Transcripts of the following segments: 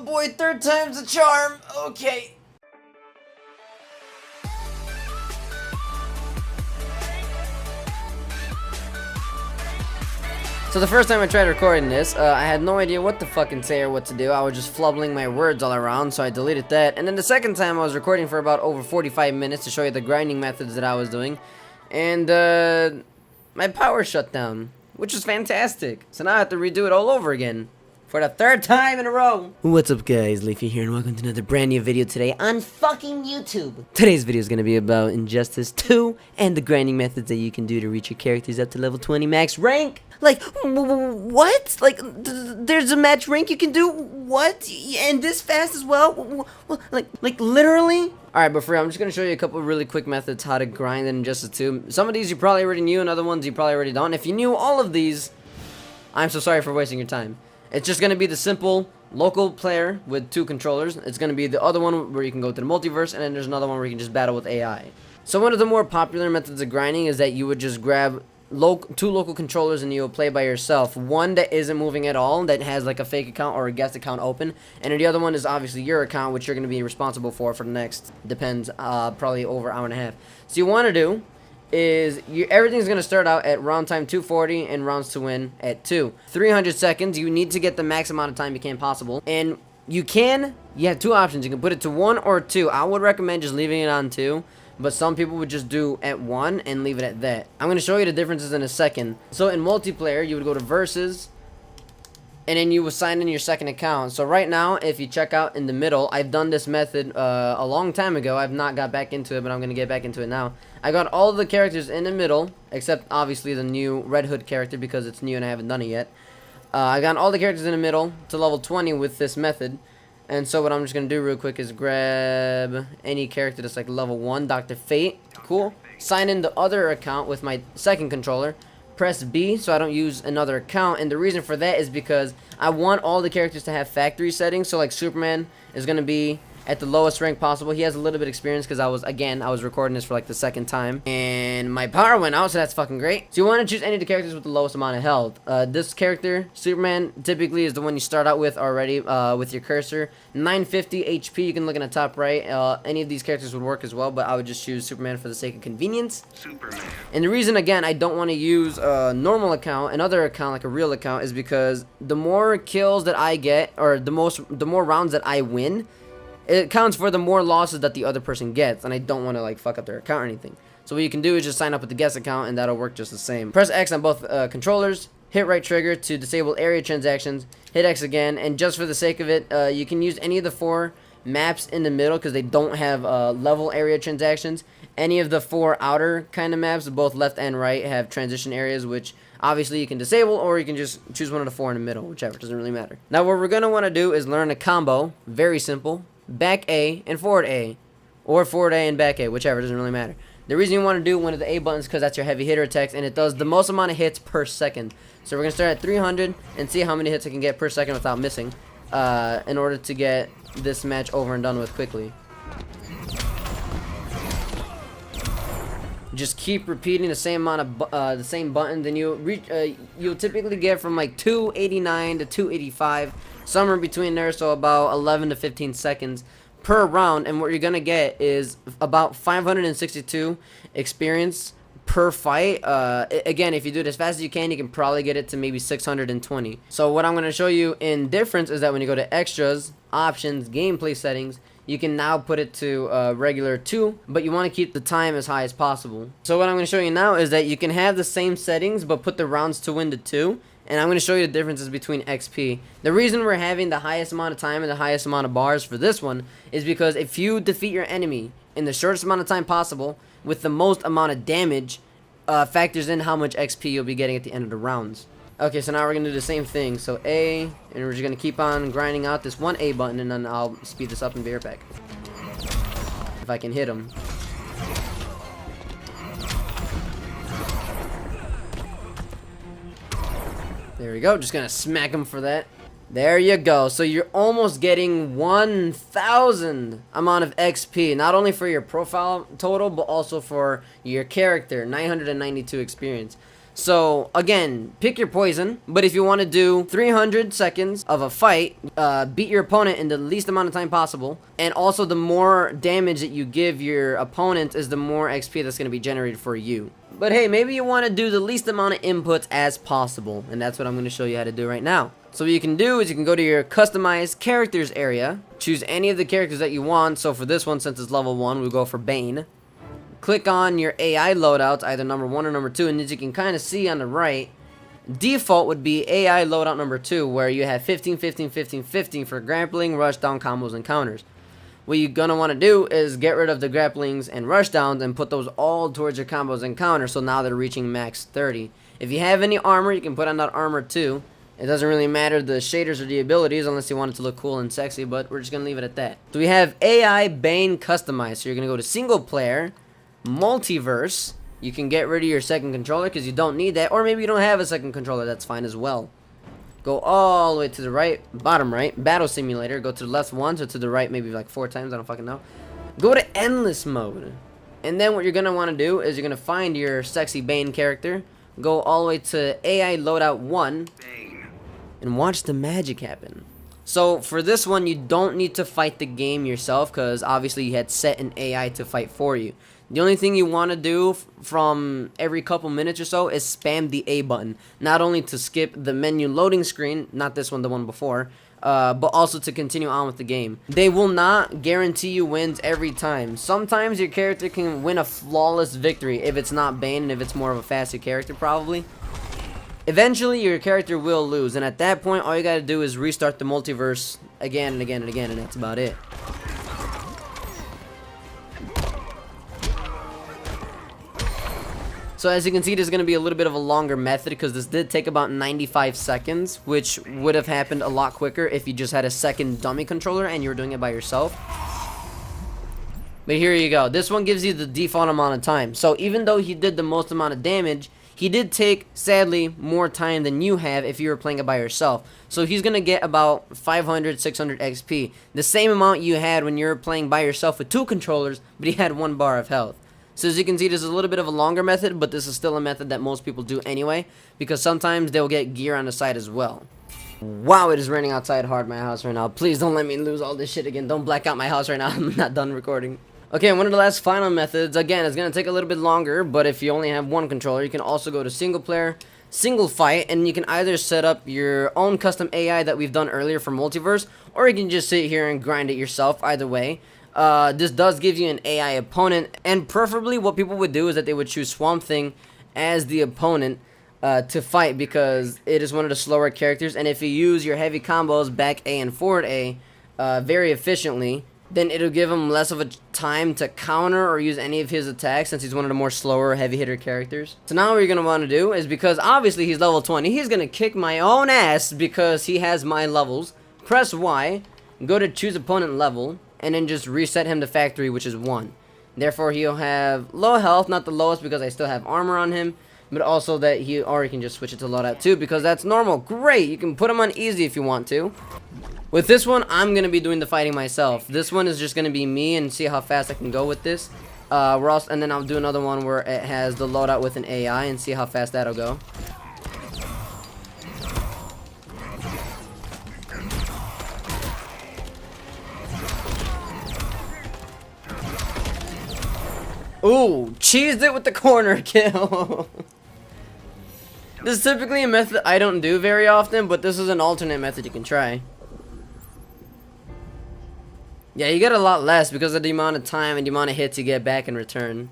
boy, third time's the charm. Okay. So the first time I tried recording this, I had no idea what to fucking say or what to do. I was just flubbling my words all around, so I deleted that. And then the second time I was recording for about over 45 minutes to show you the grinding methods that I was doing. And my power shut down, which was fantastic. So now I have to redo it all over again. For the third time in a row. What's up guys, Leafy here and welcome to another brand new video today on fucking YouTube. Today's video is going to be about Injustice 2 and the grinding methods that you can do to reach your characters up to level 20 max rank. Like, what? Like, there's a match rank you can do? What? And this fast as well? Like literally? Alright, but for real, I'm just going to show you a couple of really quick methods how to grind in Injustice 2. Some of these you probably already knew and other ones you probably already don't. If you knew all of these, I'm so sorry for wasting your time. It's just going to be the simple local player with 2 controllers. It's going to be the other one where you can go to the multiverse, and then there's another one where you can just battle with AI. So one of the more popular methods of grinding is that you would just grab 2 local controllers and you'll play by yourself. One that isn't moving at all, that has like a fake account or a guest account open, and then the other one is obviously your account, which you're going to be responsible for the next, depends, probably over an hour and a half. So you want to do is everything's going to start out at round time 240 and rounds to win at 2. 300 seconds, you need to get the max amount of time you can possible. And you have 2 options. You can put it to 1 or 2. I would recommend just leaving it on 2, but some people would just do at 1 and leave it at that. I'm going to show you the differences in a second. So in multiplayer, you would go to versus, and then you will sign in your second account. So right now, if you check out in the middle, I've done this method a long time ago. I've not got back into it, but I'm going to get back into it now. I got all the characters in the middle, except obviously the new Red Hood character because it's new and I haven't done it yet. I got all the characters in the middle to level 20 with this method. And so what I'm just going to do real quick is grab any character that's like level 1, Dr. Fate. Cool. Sign in the other account with my second controller. Press B so I don't use another account, and the reason for that is because I want all the characters to have factory settings. So like Superman is going to be at the lowest rank possible. He has a little bit of experience because I was recording this for like the second time and my power went out, so that's fucking great. So you want to choose any of the characters with the lowest amount of health. This character, Superman, typically is the one you start out with already with your cursor. 950 HP, you can look in the top right. Any of these characters would work as well, but I would just choose Superman for the sake of convenience. Superman. And the reason, again, I don't want to use a normal account, another account like a real account, is because the more kills that I get, or the more rounds that I win, it counts for the more losses that the other person gets, and I don't want to like fuck up their account or anything. So what you can do is just sign up with the guest account, and that'll work just the same. Press X on both controllers, hit right trigger to disable area transactions, hit X again, and just for the sake of it, you can use any of the 4 maps in the middle because they don't have level area transactions. Any of the 4 outer kind of maps, both left and right, have transition areas, which obviously you can disable, or you can just choose one of the 4 in the middle, whichever, doesn't really matter. Now what we're going to want to do is learn a combo, very simple. Back A and forward A, or forward A and back A, whichever, doesn't really matter. The reason you want to do one of the A buttons because that's your heavy hitter attacks, and it does the most amount of hits per second. So we're going to start at 300 and see how many hits I can get per second without missing in order to get this match over and done with quickly. Just keep repeating the same amount of the same button, then you'll typically get from like 289 to 285, somewhere between there, so about 11 to 15 seconds per round. And what you're gonna get is about 562 experience per fight. Again, if you do it as fast as you can probably get it to maybe 620. So what I'm gonna show you in difference is that when you go to extras, options, gameplay settings, you can now put it to regular 2, but you want to keep the time as high as possible. So what I'm going to show you now is that you can have the same settings, but put the rounds to win to 2. And I'm going to show you the differences between XP. The reason we're having the highest amount of time and the highest amount of bars for this one is because if you defeat your enemy in the shortest amount of time possible with the most amount of damage, factors in how much XP you'll be getting at the end of the rounds. Okay, so now we're going to do the same thing. So A, and we're just going to keep on grinding out this one A button, and then I'll speed this up and be right back. If I can hit him. There we go, just going to smack him for that. There you go. So you're almost getting 1,000 amount of XP, not only for your profile total, but also for your character, 992 experience. So again, pick your poison, but if you want to do 300 seconds of a fight, beat your opponent in the least amount of time possible, and also the more damage that you give your opponent is the more XP that's going to be generated for you. But hey, maybe you want to do the least amount of inputs as possible, and that's what I'm going to show you how to do right now. So what you can do is you can go to your customized characters area, choose any of the characters that you want. So for this one, since it's level 1, we'll go for Bane. Click on your AI loadouts, either number 1 or number 2, and as you can kind of see on the right, default would be AI loadout number 2, where you have 15, 15, 15, 15 for grappling, rush down, combos, and counters. What you're going to want to do is get rid of the grapplings and rush downs and put those all towards your combos and counters, so now they're reaching max 30. If you have any armor, you can put on that armor too. It doesn't really matter the shaders or the abilities unless you want it to look cool and sexy, but we're just going to leave it at that. So we have AI Bane customized, so you're going to go to single player, Multiverse. You can get rid of your second controller because you don't need that, or maybe you don't have a second controller, that's fine as well. Go all the way to the right, bottom right, battle simulator, go to the left once, or to the right maybe like 4 times, I don't fucking know. Go to endless mode, and then what you're going to want to do is you're going to find your sexy Bane character, go all the way to AI loadout 1, and watch the magic happen. So for this one, you don't need to fight the game yourself because obviously you had set an AI to fight for you. The only thing you want to do from every couple minutes or so is spam the A button. Not only to skip the menu loading screen, not this one, the one before, but also to continue on with the game. They will not guarantee you wins every time. Sometimes your character can win a flawless victory if it's not Bane and if it's more of a faster character probably. Eventually your character will lose, and at that point all you gotta do is restart the multiverse again and again and again, and that's about it. So as you can see, there's going to be a little bit of a longer method because this did take about 95 seconds, which would have happened a lot quicker if you just had a second dummy controller and you were doing it by yourself. But here you go. This one gives you the default amount of time. So even though he did the most amount of damage, he did take, sadly, more time than you have if you were playing it by yourself. So he's going to get about 500, 600 XP. The same amount you had when you were playing by yourself with 2 controllers, but he had 1 bar of health. So as you can see, this is a little bit of a longer method, but this is still a method that most people do anyway, because sometimes they'll get gear on the side as well. Wow, it is raining outside hard my house right now. Please don't let me lose all this shit again. Don't black out my house right now. I'm not done recording. Okay, one of the last final methods, again, it's going to take a little bit longer, but if you only have 1 controller, you can also go to single player, single fight, and you can either set up your own custom AI that we've done earlier for Multiverse, or you can just sit here and grind it yourself, either way. This does give you an AI opponent, and preferably what people would do is that they would choose Swamp Thing as the opponent to fight, because it is one of the slower characters, and if you use your heavy combos back A and forward A very efficiently, then it'll give him less of a time to counter or use any of his attacks, since he's one of the more slower heavy hitter characters. So now what you're going to want to do is, because obviously he's level 20, he's going to kick my own ass because he has my levels. Press Y, go to choose opponent level, and then just reset him to factory, which is 1. Therefore, he'll have low health, not the lowest because I still have armor on him, but also that or you can just switch it to loadout too, because that's normal. Great, you can put him on easy if you want to. With this one, I'm going to be doing the fighting myself. This one is just going to be me and see how fast I can go with this. And then I'll do another one where it has the loadout with an AI and see how fast that'll go. Ooh, cheesed it with the corner kill. This is typically a method I don't do very often, but this is an alternate method you can try. Yeah, you get a lot less because of the amount of time and the amount of hits you get back in return.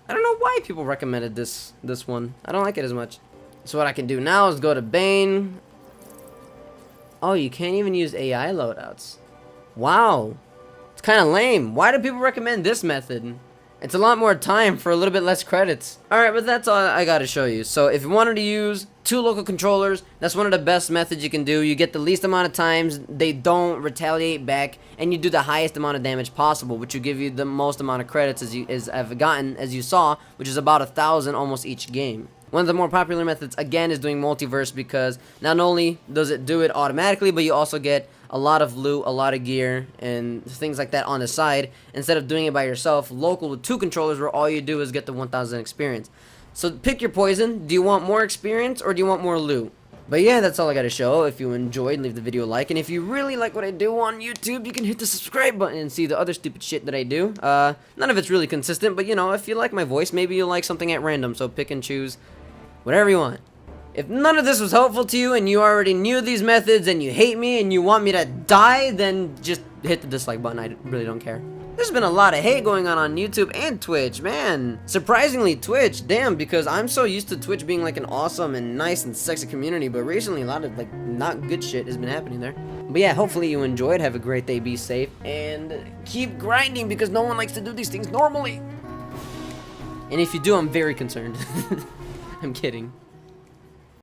I don't know why people recommended this one. I don't like it as much. So what I can do now is go to Bane. Oh, you can't even use AI loadouts. Wow. It's kind of lame. Why do people recommend this method? It's a lot more time for a little bit less credits. Alright, but that's all I gotta show you. So if you wanted to use 2 local controllers, that's one of the best methods you can do. You get the least amount of times, they don't retaliate back, and you do the highest amount of damage possible, which will give you the most amount of credits as I've gotten, as you saw, which is about 1,000 almost each game. One of the more popular methods, again, is doing Multiverse, because not only does it do it automatically, but you also get a lot of loot, a lot of gear, and things like that on the side, instead of doing it by yourself, local with 2 controllers, where all you do is get the 1,000 experience. So pick your poison. Do you want more experience or do you want more loot? But yeah, that's all I gotta show. If you enjoyed, leave the video a like. And if you really like what I do on YouTube, you can hit the subscribe button and see the other stupid shit that I do. None of it's really consistent, but you know, if you like my voice, maybe you'll like something at random. So pick and choose whatever you want. If none of this was helpful to you and you already knew these methods and you hate me and you want me to die, then just hit the dislike button. I really don't care. There's been a lot of hate going on YouTube and Twitch, man. Surprisingly, Twitch, damn, because I'm so used to Twitch being like an awesome and nice and sexy community, but recently a lot of like not good shit has been happening there. But yeah, hopefully you enjoyed. Have a great day, be safe, and keep grinding because no one likes to do these things normally. And if you do, I'm very concerned. I'm kidding.